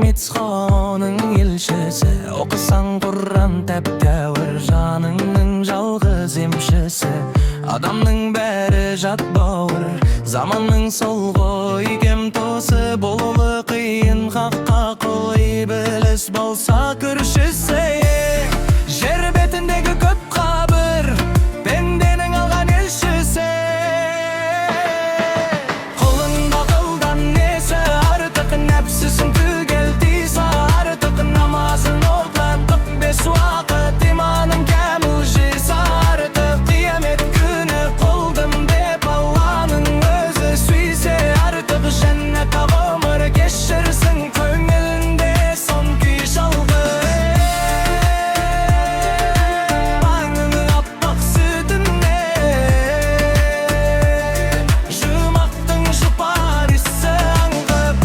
Мицхоның елшісі, оқысаң Құран тәп-тәуір, жаныңның жалғыз емшісі. Адамның бәрі жат бауыр, заманның сол ғой кем тосы. Болуы қиын хаққа қой, біліс болса көршісі. Жер бетіндегі көп қабір, пенденің алған елшісі. Қолыңда қылдан несі артық, нәпсісін түгел тиса артық. Намазын оқып 45 уақыт, иманым кәміл жиса артық. Қиямет күні қолдым деп Алланың өзі сүйсе артық. Жәннат ғұмыр кешірсін, көңілінде сон күй шалғы. Аңның аппақ сүтіне жұмақтың жұпар иісі аңғып.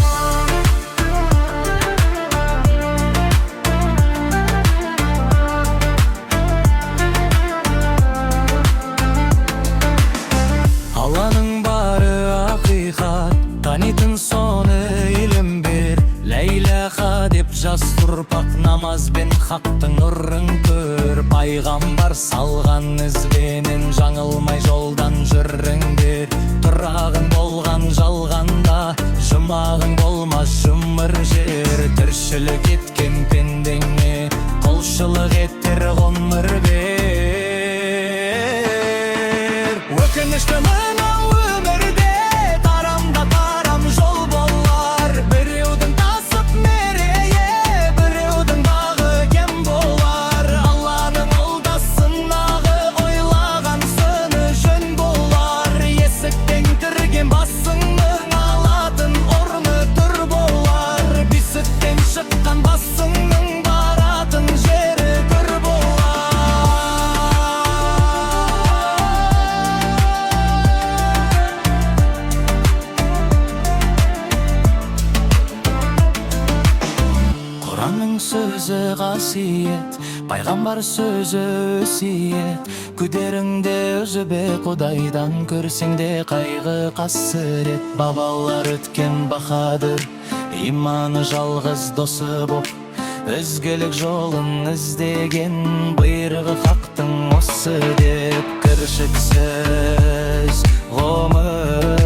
Алланың бары ақиқат, танитын соны илім бер. Ләйләха деп жас тұрпақ, намаз бен хақтың нұрын көр. Пайғамбар салған ізбенен жаңылмай жолдан жүріңдер. Тұрағың болған жалғанда, жұмағың болмас жұмыр жер. Тіршілік еткен пендеңе құлшылық еттер ғұмыр бер. Өкінішті мынау өмірде тарамда тарам жол болар. Біреудің тасып мерейі, біреудің бағы кем болар. Алланың олдасынағы ойлаған сыны жөн болар. Есіктен кірген басыңның алатын орны түр болар. Бесіктен шыққан басыңның баратын жері көр болар. Құранның сөзі қасиет, пайғамбар сөзі өсиет. Күдеріңде өзібе Құдайдан, көрсеңде қайғы қасірет. Бабалар өткен бахадыр, иманы жалғыз досы боп. Өзгелік жолын іздеген, бұйрығы хақтың осы деп. Кіршіксіз ғұмыр